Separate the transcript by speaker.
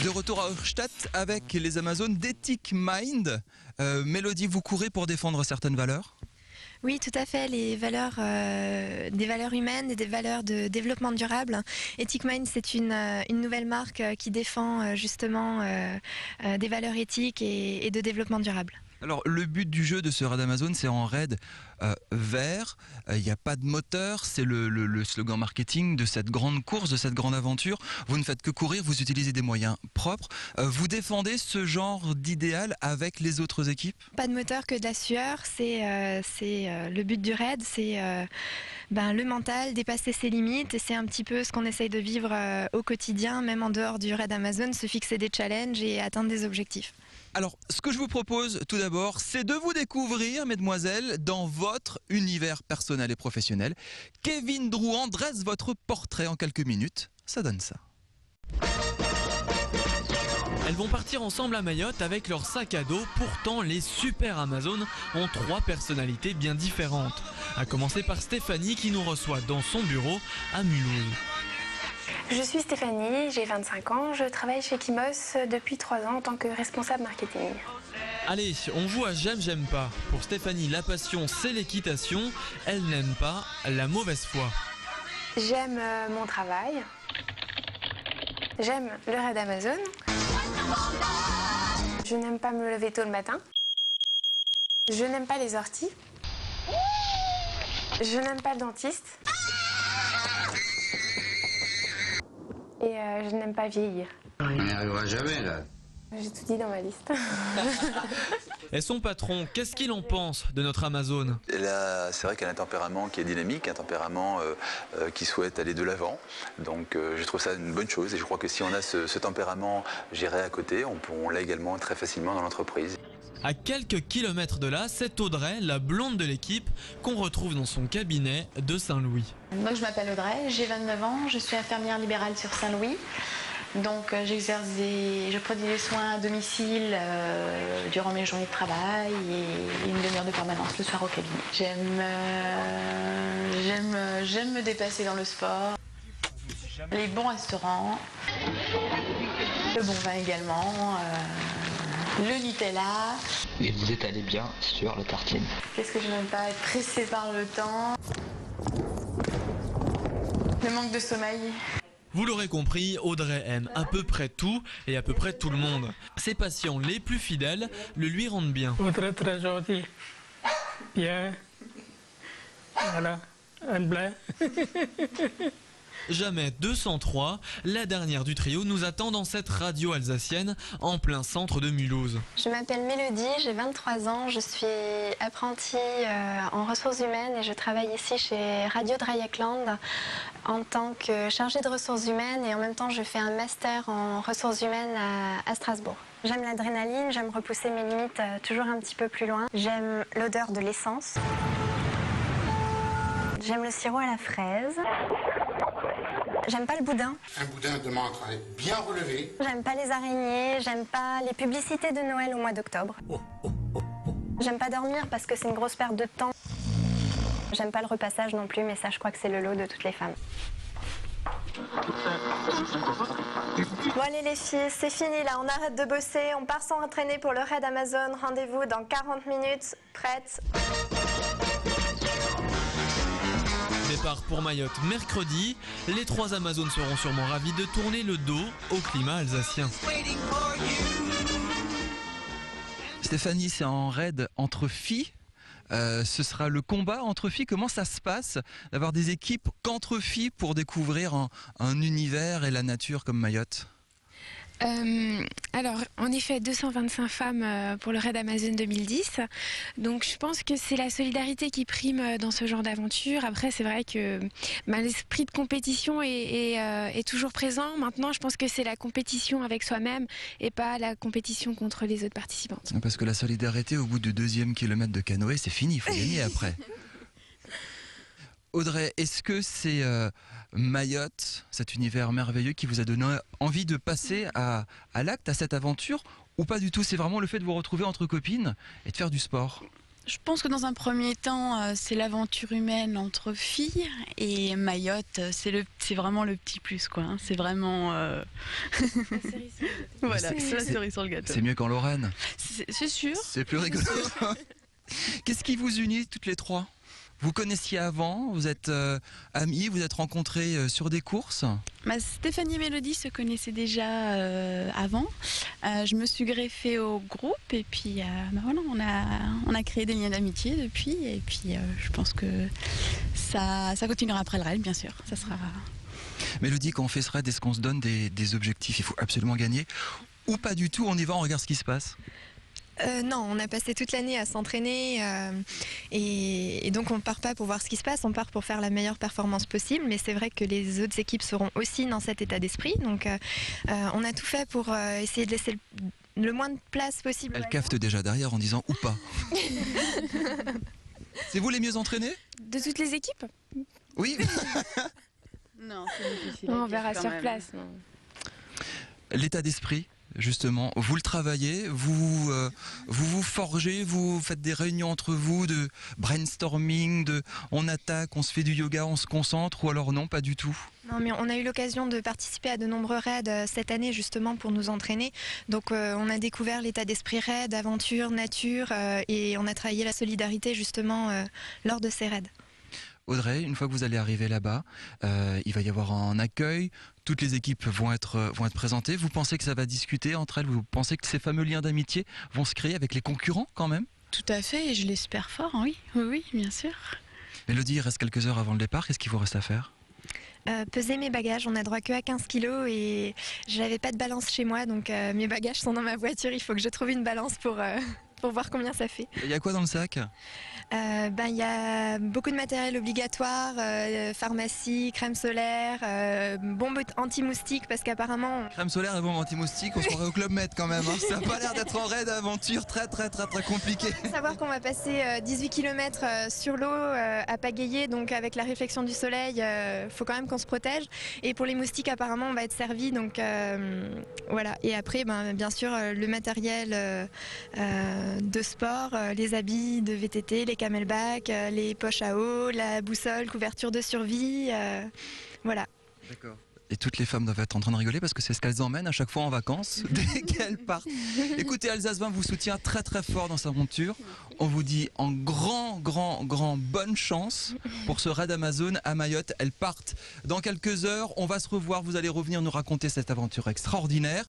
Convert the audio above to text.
Speaker 1: De retour à Höchstadt avec les Amazones d'Ethic Mind. Mélodie, vous courez pour défendre certaines valeurs ?
Speaker 2: Oui, tout à fait, les valeurs, des valeurs humaines et des valeurs de développement durable. Ethic Mind, c'est une nouvelle marque qui défend justement des valeurs éthiques et de développement durable.
Speaker 1: Alors, le but du jeu de ce raid Amazon, c'est en raid vert. Il n'y a pas de moteur, c'est le slogan marketing de cette grande course, de cette grande aventure. Vous ne faites que courir, vous utilisez des moyens propres. Vous défendez ce genre d'idéal avec les autres équipes ?
Speaker 2: Pas de moteur, que de la sueur. C'est le but du raid, c'est le mental, dépasser ses limites. Et c'est un petit peu ce qu'on essaye de vivre au quotidien, même en dehors du raid Amazon, se fixer des challenges et atteindre des objectifs.
Speaker 1: Alors, ce que je vous propose tout d'abord, c'est de vous découvrir, mesdemoiselles, dans votre univers personnel et professionnel. Kevin Drouan dresse votre portrait en quelques minutes. Ça donne ça.
Speaker 3: Elles vont partir ensemble à Mayotte avec leur sac à dos. Pourtant, les super Amazones ont 3 personnalités bien différentes. À commencer par Stéphanie qui nous reçoit dans son bureau à Mulhouse.
Speaker 4: Je suis Stéphanie, j'ai 25 ans, je travaille chez Kimos depuis 3 ans en tant que responsable marketing.
Speaker 3: Allez, on joue à j'aime, j'aime pas. Pour Stéphanie, la passion, c'est l'équitation. Elle n'aime pas la mauvaise foi.
Speaker 4: J'aime mon travail. J'aime le raid Amazon. Je n'aime pas me lever tôt le matin. Je n'aime pas les orties. Je n'aime pas le dentiste. Et je n'aime pas vieillir.
Speaker 5: On n'y arrivera jamais là.
Speaker 4: J'ai tout dit dans ma liste.
Speaker 3: Et son patron, qu'est-ce qu'il en pense de notre Amazone ?
Speaker 6: C'est vrai qu'elle a un tempérament qui est dynamique, un tempérament qui souhaite aller de l'avant. Donc je trouve ça une bonne chose et je crois que si on a ce tempérament géré à côté, on l'a également très facilement dans l'entreprise.
Speaker 3: À quelques kilomètres de là, c'est Audrey, la blonde de l'équipe, qu'on retrouve dans son cabinet de Saint-Louis.
Speaker 7: Moi je m'appelle Audrey, j'ai 29 ans, je suis infirmière libérale sur Saint-Louis. Donc je produis des soins à domicile durant mes journées de travail et une demi-heure de permanence le soir au cabinet. J'aime me dépasser dans le sport, les bons restaurants, le bon vin également, le Nutella.
Speaker 8: Et vous étalez bien sur la tartine.
Speaker 7: Qu'est-ce que je n'aime pas, être pressée par le temps, le manque de sommeil.
Speaker 3: Vous l'aurez compris, Audrey aime à peu près tout et à peu près tout le monde. Ses patients les plus fidèles le lui rendent bien.
Speaker 9: Audrey très gentil, bien, voilà, un blé.
Speaker 3: Jamais 203, la dernière du trio nous attend dans cette radio alsacienne en plein centre de Mulhouse.
Speaker 2: Je m'appelle Mélodie, j'ai 23 ans, je suis apprentie en ressources humaines et je travaille ici chez Radio Dreieckland en tant que chargée de ressources humaines et en même temps je fais un master en ressources humaines à Strasbourg. J'aime l'adrénaline, j'aime repousser mes limites toujours un petit peu plus loin. J'aime l'odeur de l'essence. J'aime le sirop à la fraise. J'aime pas le boudin.
Speaker 5: Un boudin demande à être bien relevé.
Speaker 2: J'aime pas les araignées, j'aime pas les publicités de Noël au mois d'octobre. J'aime pas dormir parce que c'est une grosse perte de temps. J'aime pas le repassage non plus, mais ça je crois que c'est le lot de toutes les femmes. Bon allez les filles, c'est fini là, on arrête de bosser, on part s'entraîner pour le raid Amazon. Rendez-vous dans 40 minutes, prête.
Speaker 3: Départ pour Mayotte mercredi. Les 3 Amazones seront sûrement ravis de tourner le dos au climat alsacien.
Speaker 1: Stéphanie, c'est en raid entre filles. Ce sera le combat entre filles. Comment ça se passe d'avoir des équipes qu'entre filles pour découvrir un univers et la nature comme Mayotte ?
Speaker 10: Alors, en effet, 225 femmes pour le raid Amazon 2010. Donc, je pense que c'est la solidarité qui prime dans ce genre d'aventure. Après, c'est vrai que l'esprit de compétition est toujours présent. Maintenant, je pense que c'est la compétition avec soi-même et pas la compétition contre les autres participantes.
Speaker 1: Parce que la solidarité, au bout du 2e kilomètre de canoë, c'est fini, il faut gagner après. Audrey, est-ce que c'est Mayotte, cet univers merveilleux qui vous a donné envie de passer à l'acte, à cette aventure, ou pas du tout? C'est vraiment le fait de vous retrouver entre copines et de faire du sport?
Speaker 7: Je pense que dans un premier temps, c'est l'aventure humaine entre filles et Mayotte, c'est vraiment le petit plus, quoi. Hein. C'est vraiment voilà, c'est la cerise sur le gâteau.
Speaker 1: C'est mieux qu'en Lorraine.
Speaker 7: C'est sûr.
Speaker 1: C'est plus rigolo. Qu'est-ce qui vous unit toutes les trois? Vous connaissiez avant, vous êtes amis, vous êtes rencontrés sur des courses?
Speaker 7: Stéphanie et Mélodie se connaissaient déjà avant. Je me suis greffée au groupe et puis voilà, on a créé des liens d'amitié depuis. Et puis je pense que ça continuera après le raid, bien sûr. Ça sera...
Speaker 1: Mélodie, quand on fait ce raid, est-ce qu'on se donne des objectifs? Il faut absolument gagner. Ou pas du tout, on y va, on regarde ce qui se passe?
Speaker 2: Non, on a passé toute l'année à s'entraîner et donc on ne part pas pour voir ce qui se passe, on part pour faire la meilleure performance possible. Mais c'est vrai que les autres équipes seront aussi dans cet état d'esprit. Donc on a tout fait pour essayer de laisser le moins de place possible.
Speaker 1: Elle cafete déjà derrière en disant ou pas. C'est vous les mieux entraînés?
Speaker 10: De toutes les équipes?
Speaker 1: Oui.
Speaker 7: Non, c'est difficile.
Speaker 10: On verra sur place.
Speaker 1: L'état d'esprit, justement, vous le travaillez, vous vous forgez, vous faites des réunions entre vous de brainstorming, on attaque, on se fait du yoga, on se concentre, ou alors non, pas du tout?
Speaker 2: Non, mais on a eu l'occasion de participer à de nombreux raids cette année justement pour nous entraîner. Donc on a découvert l'état d'esprit raid, aventure, nature et on a travaillé la solidarité justement lors de ces raids.
Speaker 1: Audrey, une fois que vous allez arriver là-bas, il va y avoir un accueil, toutes les équipes vont être présentées. Vous pensez que ça va discuter entre elles? Vous pensez que ces fameux liens d'amitié vont se créer avec les concurrents quand même?
Speaker 7: Tout à fait, et je l'espère fort, oui, bien sûr.
Speaker 1: Mélodie, il reste quelques heures avant le départ, qu'est-ce qu'il vous reste à faire?
Speaker 2: Peser mes bagages, on a droit que à 15 kilos et je n'avais pas de balance chez moi, donc mes bagages sont dans ma voiture, il faut que je trouve une balance pour voir combien ça fait.
Speaker 1: Il y a quoi dans le sac?
Speaker 2: Il y a beaucoup de matériel obligatoire, pharmacie, crème solaire, bombe anti-moustique parce qu'apparemment...
Speaker 1: Crème solaire et bombe anti-moustique, on se croirait au Club Med quand même. Hein. Ça n'a pas l'air d'être un raid d'aventure très compliqué.
Speaker 2: Il faut savoir qu'on va passer 18 km sur l'eau à pagayer, donc avec la réflexion du soleil, faut quand même qu'on se protège. Et pour les moustiques, apparemment, on va être servi. Donc voilà. Et après, bien sûr, le matériel de sport, les habits de VTT, les camelbacks, les poches à eau, la boussole, couverture de survie, voilà.
Speaker 1: D'accord. Et toutes les femmes doivent être en train de rigoler parce que c'est ce qu'elles emmènent à chaque fois en vacances dès qu'elles partent. Écoutez, Alsace 20 vous soutient très fort dans sa aventure. On vous dit en grand bonne chance pour ce raid Amazon à Mayotte. Elles partent dans quelques heures. On va se revoir. Vous allez revenir nous raconter cette aventure extraordinaire.